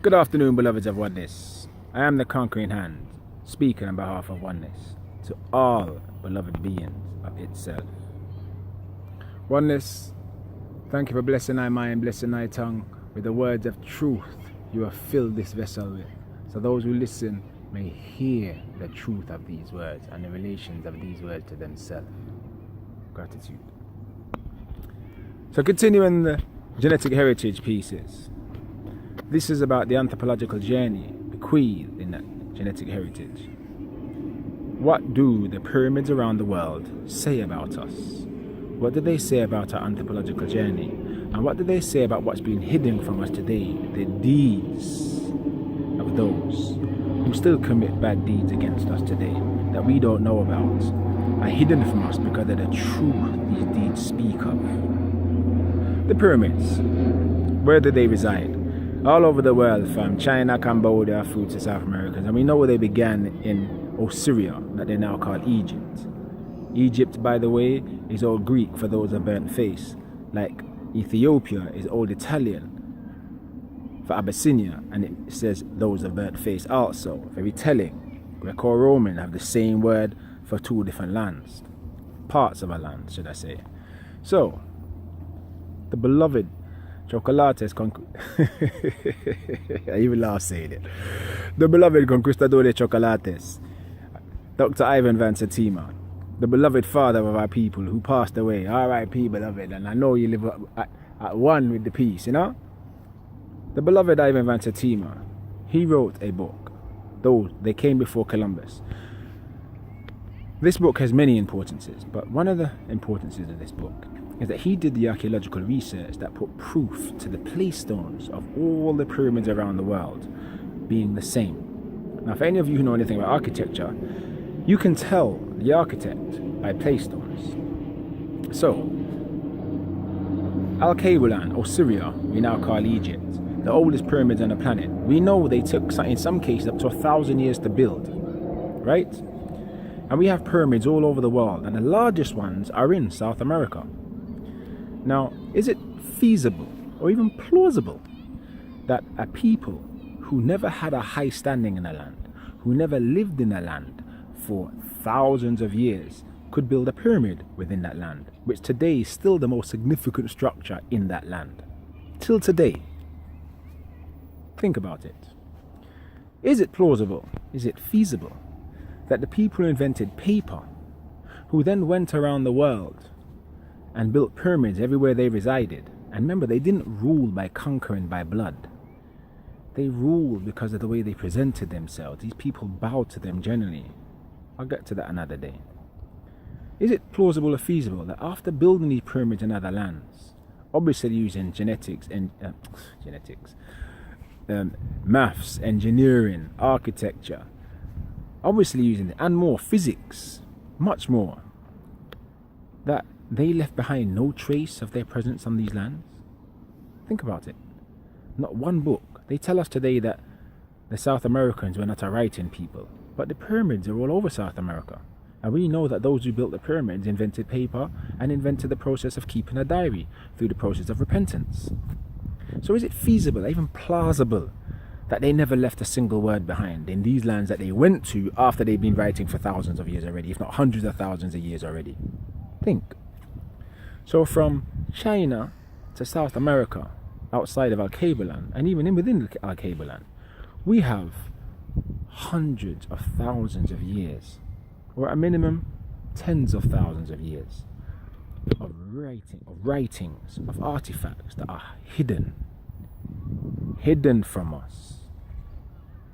Good afternoon, beloveds of Oneness. I am the conquering hand, speaking on behalf of Oneness to all beloved beings of itself. Oneness, thank you for blessing thy mind, blessing thy tongue with the words of truth you have filled this vessel with, so those who listen may hear the truth of these words and the relations of these words to themselves. Gratitude. So continuing the genetic heritage pieces, this is about the anthropological journey bequeathed in that genetic heritage. What do the pyramids around the world say about us? What do they say about our anthropological journey? And what do they say about what's been hidden from us today? The deeds of those who still commit bad deeds against us today that we don't know about are hidden from us because of the truth these deeds speak of. The pyramids, where do they reside? All over the world, from China, Cambodia, through to South America. And we know they began in Syria, that they now call Egypt. Egypt, by the way, is old Greek for those of burnt face, like Ethiopia is old Italian for Abyssinia, and it says those of burnt face also. Very telling. Greco-Roman have the same word for two different lands, parts of a land, should I say. So, the beloved Chocolates I even laugh saying it. The beloved Conquistador de Chocolates, Dr. Ivan Van Septima, the beloved father of our people who passed away, R.I.P. beloved, and I know you live at one with the peace, you know? The beloved Ivan Van Septima, he wrote a book, though they came before Columbus. This book has many importances, but one of the importances of this book is that he did the archaeological research that put proof to the playstones of all the pyramids around the world being the same. Now, for any of you who know anything about architecture, you can tell the architect by playstones. So, Alkebu-Lan, or Syria, we now call Egypt, the oldest pyramids on the planet. We know they took, in some cases, up to 1,000 years to build, right? And we have pyramids all over the world, and the largest ones are in South America. Now, is it feasible or even plausible that a people who never had a high standing in a land, who never lived in a land for thousands of years, could build a pyramid within that land, which today is still the most significant structure in that land? Till today. Think about it. Is it plausible? Is it feasible that the people who invented paper, who then went around the world and built pyramids everywhere they resided, and remember, they didn't rule by conquering by blood. They ruled because of the way they presented themselves. These people bowed to them generally. I'll get to that another day. Is it plausible or feasible that after building these pyramids in other lands, obviously using maths, engineering, architecture, obviously using, and more, physics, much more, that they left behind no trace of their presence on these lands? Think about it. Not one book. They tell us today that the South Americans were not a writing people, but the pyramids are all over South America. And we know that those who built the pyramids invented paper and invented the process of keeping a diary through the process of repentance. So is it feasible, even plausible, that they never left a single word behind in these lands that they went to after they've been writing for thousands of years already, if not hundreds of thousands of years already? Think. So from China to South America, outside of Alkebu-Lan, and even within Alkebu-Lan, we have hundreds of thousands of years, or at a minimum, tens of thousands of years of writings, of artifacts that are hidden from us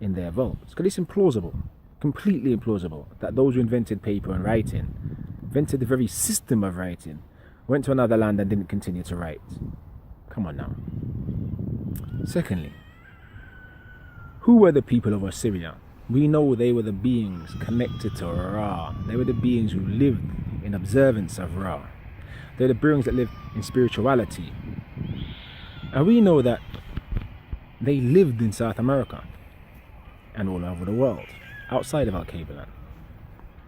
in their vaults. Because it's implausible, completely implausible, that those who invented paper and writing, invented the very system of writing, went to another land and didn't continue to write. Come on now. Secondly, who were the people of Assyria? We know they were the beings connected to Ra. They were the beings who lived in observance of Ra. They're the beings that live in spirituality. And we know that they lived in South America and all over the world, outside of Alkebu-Lan.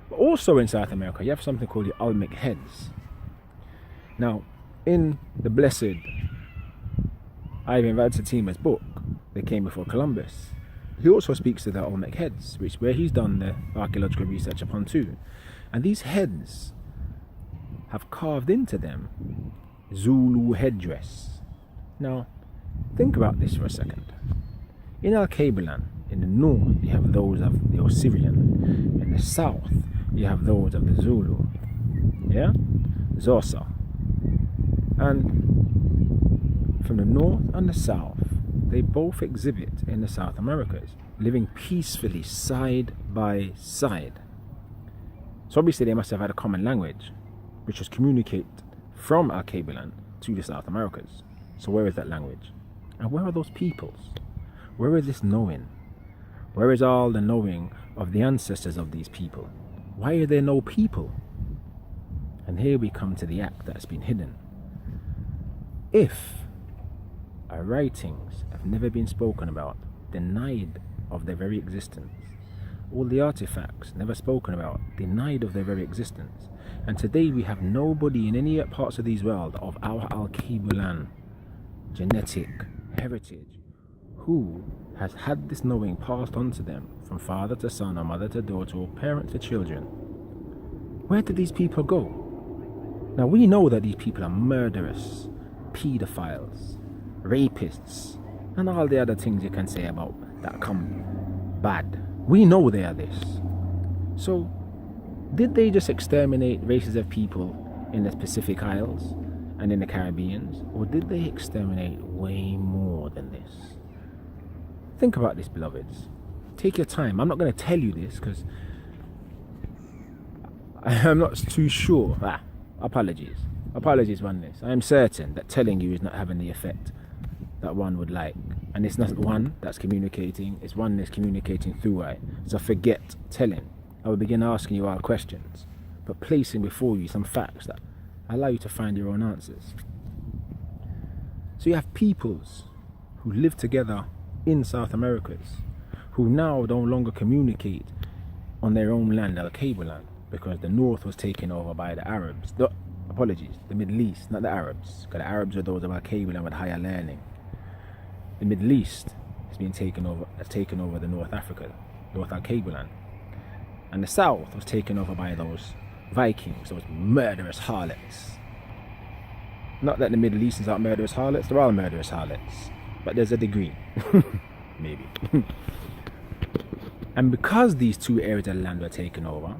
But also in South America, you have something called the Olmec heads. Now, in the blessed Ivan Van Septima's book, they came before Columbus. He also speaks to the Olmec heads, where he's done the archaeological research upon too. And these heads have carved into them Zulu headdress. Now, think about this for a second. In Alkebu-Lan, in the north, you have those of the Osirian. In the south, you have those of the Zulu. Yeah? Xhosa. And from the north and the south, they both exhibit in the South Americas, living peacefully side by side. So obviously they must have had a common language, which was communicate from Alkebu-Lan to the South Americas. So where is that language? And where are those peoples? Where is this knowing? Where is all the knowing of the ancestors of these people? Why are there no people? And here we come to the act that's been hidden. If our writings have never been spoken about, denied of their very existence, all the artifacts never spoken about, denied of their very existence, and today we have nobody in any parts of these world of our Alkebu-Lan genetic heritage who has had this knowing passed on to them from father to son or mother to daughter or parent to children. Where did these people go? Now we know that these people are murderers, pedophiles, rapists, and all the other things you can say about that come bad. We know they are this. So did they just exterminate races of people in the Pacific Isles and in the Caribbeans, or did they exterminate way more than this? Think about this, beloveds. Take your time. I'm not going to tell you this because I'm not too sure. Apologies, Oneness. I am certain that telling you is not having the effect that one would like. And it's not one that's communicating, it's one that's communicating through I. So forget telling. I will begin asking you all questions, but placing before you some facts that allow you to find your own answers. So you have peoples who live together in South Americas, who now no longer communicate on their own land, Alkebu-Lan, because the north was taken over by the Arabs. The Middle East, not the Arabs, because the Arabs are those of Alkebu-Lan with higher learning. The Middle East has taken over the North Africa, North Alkebu-Lan. And the south was taken over by those Vikings, those murderous harlots. Not that the Middle Easterns aren't murderous harlots, they're all murderous harlots. But there's a degree, maybe. And because these two areas of land were taken over,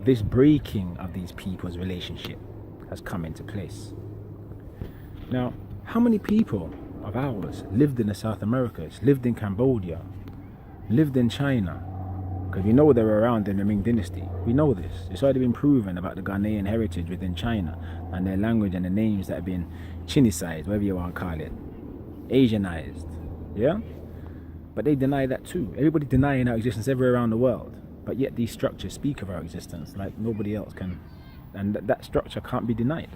this breaking of these people's relationship has come into place. Now, how many people of ours lived in the South Americas, lived in Cambodia, lived in China? Because we know they were around in the Ming Dynasty. We know this. It's already been proven about the Ghanaian heritage within China and their language and the names that have been Chinicized, whatever you want to call it, Asianized. Yeah? But they deny that too. Everybody denying our existence everywhere around the world. But yet these structures speak of our existence like nobody else can. And that structure can't be denied.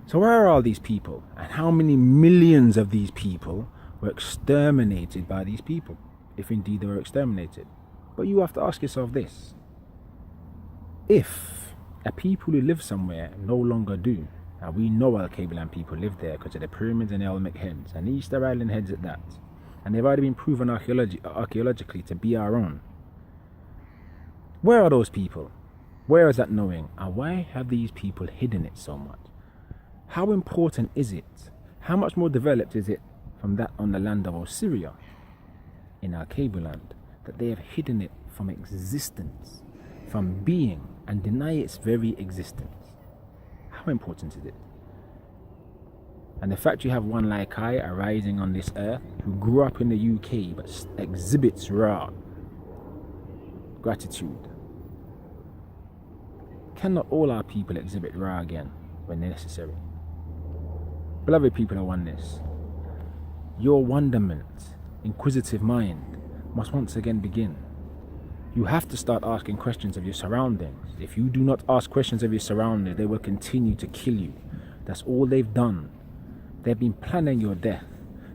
So where are all these people? And how many millions of these people were exterminated by these people? If indeed they were exterminated. But you have to ask yourself this. If a people who live somewhere no longer do, and we know Alkebu-Lan people live there because of the pyramids and the Olmec heads, and the Easter Island heads at that, and they've already been proven archaeologically to be our own. Where are those people? Where is that knowing? And why have these people hidden it so much? How important is it? How much more developed is it from that on the land of Osirian in Alkebu-Lan, that they have hidden it from existence, from being, and deny its very existence? How important is it? And the fact you have one like I arising on this earth, who grew up in the UK but exhibits raw gratitude. Cannot all our people exhibit raw again when necessary? Beloved people of Oneness, your wonderment, inquisitive mind must once again begin. You have to start asking questions of your surroundings. If you do not ask questions of your surroundings, they will continue to kill you. That's all they've done. They've been planning your death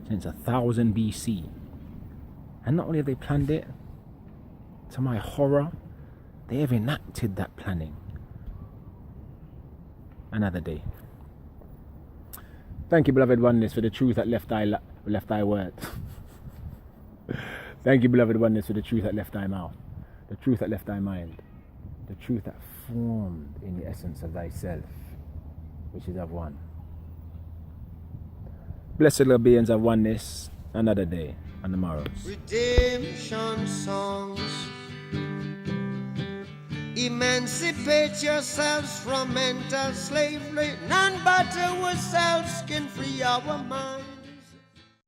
since 1000 BC. And not only have they planned it, to my horror, they have enacted that planning. Another day. Thank you, beloved oneness, for the truth that left thy word. Thank you, beloved oneness, for the truth that left thy mouth, the truth that left thy mind, the truth that formed in the essence of thyself, which is of one. Blessed little beings of oneness, another day and the morrows. Redemption songs. Emancipate yourselves from mental slavery. None but ourselves can free our minds.